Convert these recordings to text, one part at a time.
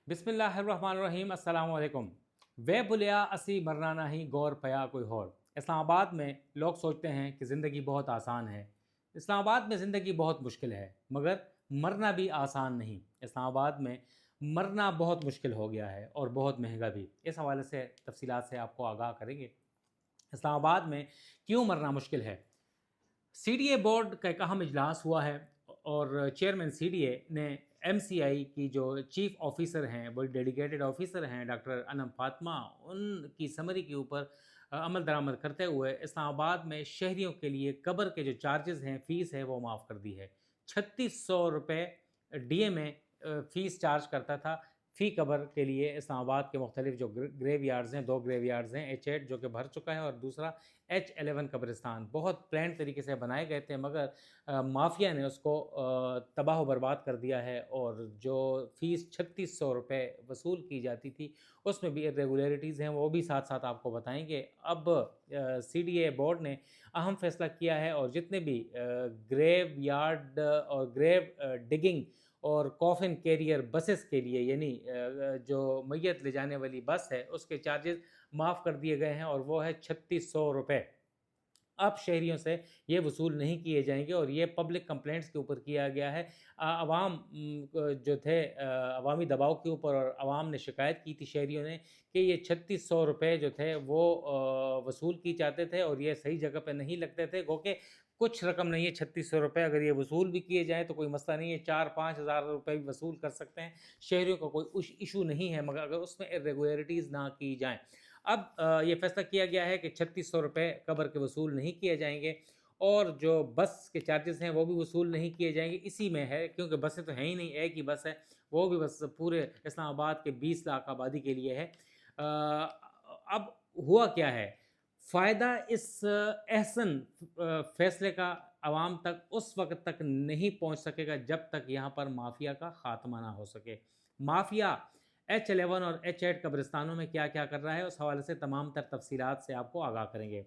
बिस्मिल्लाहिर्रहमानिर्रहीम अस्सलाम वालेकुम। वे बुलिया असी मरना नहीं गौर पया कोई और। इस्लामाबाद में लोग सोचते हैं कि ज़िंदगी बहुत आसान है। इस्लामाबाद में ज़िंदगी बहुत मुश्किल है, मगर मरना भी आसान नहीं। इस्लामाबाद में मरना बहुत मुश्किल हो गया है और बहुत महंगा भी। इस हवाले से तफसीलात से आपको आगाह करेंगे। इस्लामाबाद में क्यों मरना मुश्किल है। सीडीए बोर्ड का एक अहम इजलास हुआ है और चेयरमैन सीडीए ने एमसीआई की जो चीफ ऑफिसर हैं, वो डेडिकेटेड ऑफिसर हैं डॉक्टर अनम फातिमा, उनकी समरी के ऊपर अमल दरामद करते हुए इस्लामाबाद में शहरियों के लिए कब्र के जो चार्जेस हैं, फ़ीस है, वो माफ़ कर दी है। 3600 रुपये डीएमए फ़ीस चार्ज करता था फ़ी कब्र के लिए। इस्लामाबाद के मुख्तलिफ जो ग्रेव यार्ड्स हैं, 2 ग्रेव यार्ड्स हैं, H8 जो कि भर चुका है और दूसरा H11 कब्रिस्तान। बहुत प्लान तरीके से बनाए गए थे, मगर माफिया ने उसको तबाह व बर्बाद कर दिया है और जो फ़ीस 3600 रुपये वसूल की जाती थी, उसमें भी इरेगुलरिटीज़ हैं, वो भी साथ साथ आपको बताएंगे। अब सीडीए बोर्ड ने अहम फैसला किया है और जितने भी ग्रेव यार्ड और ग्रेव डिगिंग और कॉफिन कैरियर बसेस के लिए, यानी जो मैयत ले जाने वाली बस है, उसके चार्जेस माफ़ कर दिए गए हैं और वो है 3600 रुपये। अब शहरियों से ये वसूल नहीं किए जाएंगे और ये पब्लिक कंप्लेंट्स के ऊपर किया गया है। अवाम जो थे अवामी दबाव के ऊपर, और अवाम ने शिकायत की थी शहरियों ने कि ये 3600 रुपये जो थे वो वसूल की जाते थे और ये सही जगह पे नहीं लगते थे। गो के कुछ रकम नहीं है 3600 रुपये, अगर ये वसूल भी किए जाएँ तो कोई मसला नहीं है, 4-5 हज़ार रुपये भी वसूल कर सकते हैं। शहरियों का कोई इशू नहीं है, मगर अगर उसमें इरेगुलरिटीज़ ना की जाएँ। अब ये फैसला किया गया है कि 3600 रुपये कब्र के वसूल नहीं किए जाएंगे और जो बस के चार्जेस हैं वो भी वसूल नहीं किए जाएंगे। इसी में है, क्योंकि बसें तो हैं ही नहीं, एक ही बस है, वो भी बस पूरे इस्लामाबाद के 20 लाख आबादी के लिए है। अब हुआ क्या है, फ़ायदा इस एहसन फैसले का आवाम तक उस वक्त तक नहीं पहुंच सकेगा जब तक यहाँ पर माफिया का खात्मा ना हो सके। माफिया H11 और H8 कब्रिस्तानों में क्या क्या कर रहा है, उस हवाले से तमाम तर तफसीलात से आपको आगाह करेंगे।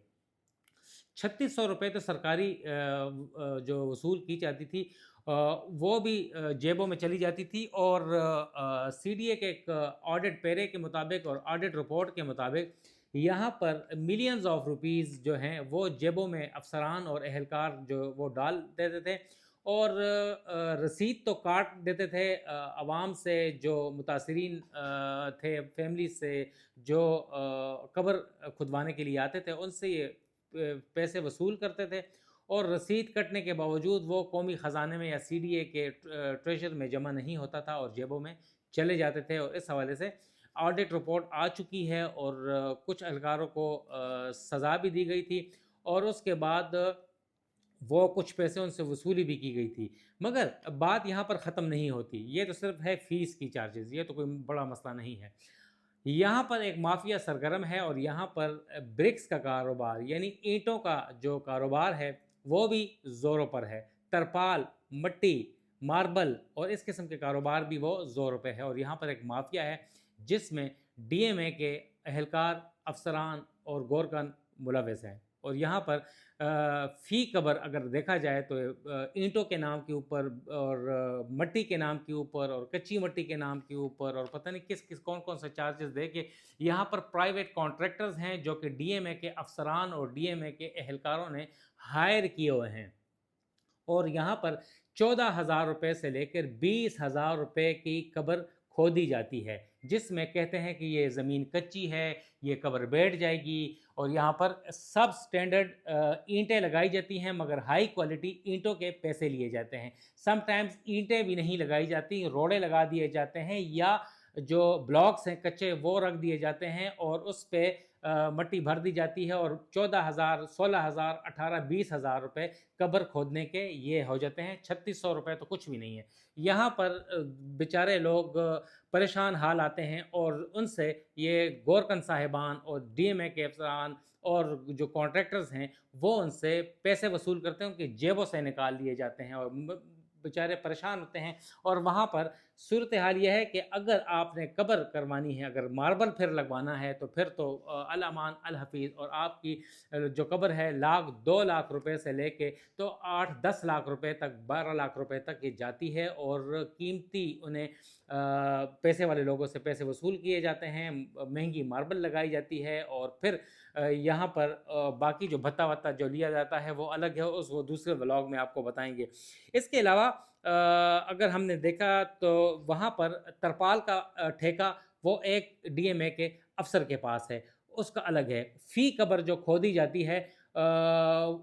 3600 रुपये तो सरकारी जो वसूल की जाती थी वो भी जेबों में चली जाती थी और सीडीए के एक ऑडिट पैरे के मुताबिक और ऑडिट रिपोर्ट के मुताबिक यहाँ पर मिलियंस ऑफ रुपीज़ जो हैं वो जेबों में अफसरान और अहलकार जो वो डाल देते थे और रसीद तो काट देते थे आवाम से, जो मुतासरीन थे, फैमिली से जो कब्र खुदवाने के लिए आते थे, उनसे ये पैसे वसूल करते थे और रसीद कटने के बावजूद वो कौमी ख़जाने में या सीडीए के ट्रेजर में जमा नहीं होता था और जेबों में चले जाते थे। और इस हवाले से ऑडिट रिपोर्ट आ चुकी है और कुछ एहलकारों को सज़ा भी दी गई थी और उसके बाद वो कुछ पैसे उनसे वसूली भी की गई थी। मगर बात यहाँ पर ख़त्म नहीं होती, ये तो सिर्फ है फ़ीस की चार्जेस, ये तो कोई बड़ा मसला नहीं है। यहाँ पर एक माफिया सरगर्म है और यहाँ पर ब्रिक्स का कारोबार, यानी ईंटों का जो कारोबार है, वो भी ज़ोरों पर है। तरपाल, मट्टी, मार्बल और इस किस्म के कारोबार भी वो ज़ोरों पे है और यहाँ पर एक माफिया है जिसमें डीएमए के अहलकार, अफसरान और गोरकन मुलविस हैं। और यहाँ पर फ़ी कब्र अगर देखा जाए तो ईंटों के नाम के ऊपर और मट्टी के नाम के ऊपर और कच्ची मट्टी के नाम के ऊपर और पता नहीं किस किस कौन कौन से चार्जेस दे के यहाँ पर प्राइवेट कॉन्ट्रैक्टर्स हैं जो कि डीएमए के अफसरान और डीएमए के अहलकारों ने हायर किए हुए हैं और यहाँ पर 14,000 रुपये से लेकर 20,000 रुपये की कब्र खोदी जाती है, जिसमें कहते हैं कि ये ज़मीन कच्ची है, ये कब्र बैठ जाएगी और यहाँ पर सब स्टैंडर्ड ईंटें लगाई जाती हैं, मगर हाई क्वालिटी ईंटों के पैसे लिए जाते हैं। समटाइम्स ईंटें भी नहीं लगाई जाती, रोड़े लगा दिए जाते हैं या जो ब्लॉक्स हैं कच्चे वो रख दिए जाते हैं और उस पर मट्टी भर दी जाती है और 14,000, 16,000, 18, 20,000 रुपये कब्र खोदने के ये हो जाते हैं। 3600 रुपये तो कुछ भी नहीं है। यहाँ पर बेचारे लोग परेशान हाल आते हैं और उनसे ये गोरकन साहिबान और डीएमए के अफसरान और जो कॉन्ट्रैक्टर्स हैं वो उनसे पैसे वसूल करते हैं, उनकी जेबों से निकाल लिए जाते हैं और बेचारे परेशान होते हैं। और वहाँ पर صورتحال یہ ہے کہ اگر آپ نے قبر کروانی ہے، اگر ماربل پھر لگوانا ہے تو پھر تو الامان الحفیظ، اور آپ کی جو قبر ہے 2 لاکھ روپے سے لے کے تو 8-10 لاکھ روپے تک، 12 لاکھ روپے تک یہ جاتی ہے، اور قیمتی انہیں پیسے والے لوگوں سے پیسے وصول کیے جاتے ہیں، مہنگی ماربل لگائی جاتی ہے، اور پھر یہاں پر باقی جو بھتہ وتہ جو لیا جاتا ہے وہ الگ ہے، وہ دوسرے ولاگ میں آپ کو بتائیں گے۔ اس کے علاوہ اگر ہم نے دیکھا تو وہاں پر ترپال کا ٹھیکہ وہ ایک ڈی ایم اے کے افسر کے پاس ہے، اس کا الگ ہے۔ فی قبر جو کھودی جاتی ہے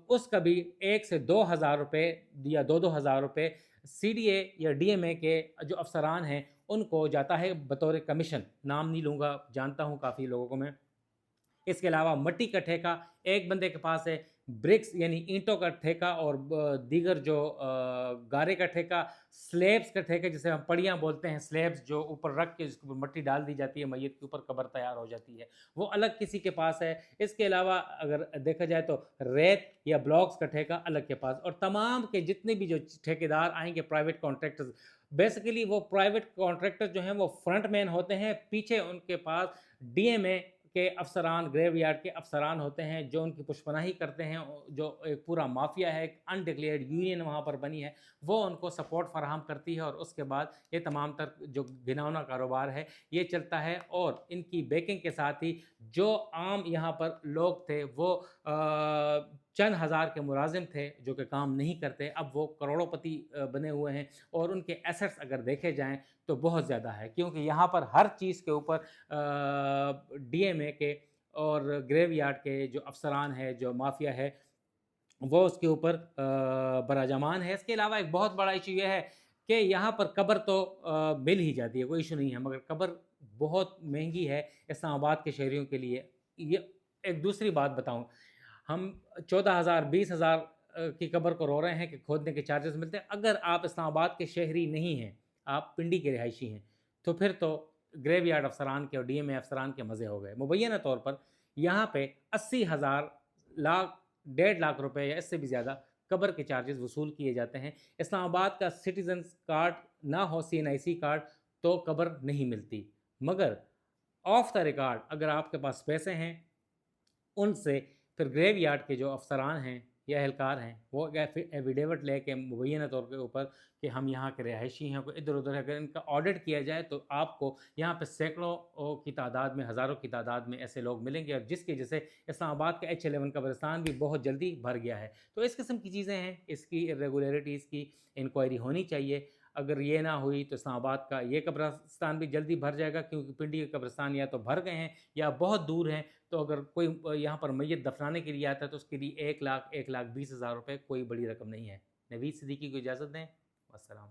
اس کا بھی 1 سے 2 ہزار روپے یا 2-2 ہزار روپے سی ڈی اے یا ڈی ایم اے کے جو افسران ہیں ان کو جاتا ہے بطور کمیشن، نام نہیں لوں گا، جانتا ہوں کافی لوگوں کو میں۔ اس کے علاوہ مٹی کا ٹھیکہ ایک بندے کے پاس ہے، برکس یعنی اینٹوں کا ٹھیکہ، اور دیگر جو گارے کا ٹھیکہ، سلیبس کا ٹھیکہ جسے ہم پڑیاں بولتے ہیں، سلیبس جو اوپر رکھ کے جس کے اوپر مٹی ڈال دی جاتی ہے، میت کے اوپر قبر تیار ہو جاتی ہے، وہ الگ کسی کے پاس ہے۔ اس کے علاوہ اگر دیکھا جائے تو ریت یا بلاکس کا ٹھیکہ الگ کے پاس، اور تمام کے جتنے بھی جو ٹھیکیدار آئیں گے پرائیویٹ کانٹریکٹرز، بیسیکلی وہ پرائیویٹ کانٹریکٹر جو ہیں وہ فرنٹ مین ہوتے ہیں، پیچھے ان کے پاس ڈی ایم اے کے افسران، گریو یارڈ کے افسران ہوتے ہیں جو ان کی پشپناہی کرتے ہیں، جو ایک پورا مافیا ہے، ایک انڈکلیئرڈ یونین وہاں پر بنی ہے، وہ ان کو سپورٹ فراہم کرتی ہے، اور اس کے بعد یہ تمام تر جو گھناؤنا کاروبار ہے یہ چلتا ہے، اور ان کی بیکنگ کے ساتھ ہی جو عام یہاں پر لوگ تھے وہ چند ہزار کے ملازم تھے جو کہ کام نہیں کرتے، اب وہ کروڑوں پتی بنے ہوئے ہیں، اور ان کے ایسٹس اگر دیکھے جائیں تو بہت زیادہ ہے، کیونکہ یہاں پر ہر چیز کے اوپر ڈی ایم اے کے اور گریو یارڈ کے جو افسران ہے، جو مافیا ہے، وہ اس کے اوپر براجمان ہے۔ اس کے علاوہ ایک بہت بڑا ایشو یہ ہے کہ یہاں پر قبر تو مل ہی جاتی ہے، کوئی ایشو نہیں ہے، مگر قبر بہت مہنگی ہے اسلام آباد کے شہریوں کے لیے۔ یہ ایک دوسری بات بتاؤں، ہم 14,000 20,000 کی قبر کو رو رہے ہیں کہ کھودنے کے چارجز ملتے ہیں۔ اگر آپ اسلام آباد کے شہری نہیں ہیں، آپ پنڈی کے رہائشی ہیں، تو پھر تو گریو یارڈ افسران کے اور ڈی ایم اے افسران کے مزے ہو گئے۔ مبینہ طور پر یہاں پہ 80,000 لاکھ 1.5 لاکھ روپے یا اس سے بھی زیادہ قبر کے چارجز وصول کیے جاتے ہیں۔ اسلام آباد کا سٹیزنز کارڈ نہ ہو، CNIC کارڈ، تو قبر نہیں ملتی، مگر آف دا ریکارڈ اگر آپ کے پاس پیسے ہیں ان سے پھر گریو یارڈ کے جو افسران ہیں یا اہلکار ہیں وہ ایفیڈیوٹ لے کے مبینہ طور کے اوپر کہ ہم یہاں کے رہائشی ہیں، کوئی ادھر ادھر اگر ان کا آڈٹ کیا جائے تو آپ کو یہاں پہ سینکڑوں کی تعداد میں، ہزاروں کی تعداد میں ایسے لوگ ملیں گے، اور جس کی جیسے اسلام آباد کا H11 قبرستان بھی بہت جلدی بھر گیا ہے۔ تو اس قسم کی چیزیں ہیں، اس کی ریگولیرٹیز کی انکوائری ہونی چاہیے۔ اگر یہ نہ ہوئی تو اسلام آباد کا یہ قبرستان بھی جلدی بھر جائے گا، کیونکہ پنڈی کے قبرستان یا تو بھر گئے ہیں یا بہت دور ہیں، تو اگر کوئی یہاں پر میت دفنانے کے لیے آتا ہے تو اس کے لیے 1 لاکھ 1,20,000 روپے کوئی بڑی رقم نہیں ہے۔ نوید صدیقی کو اجازت دیں، والسلام۔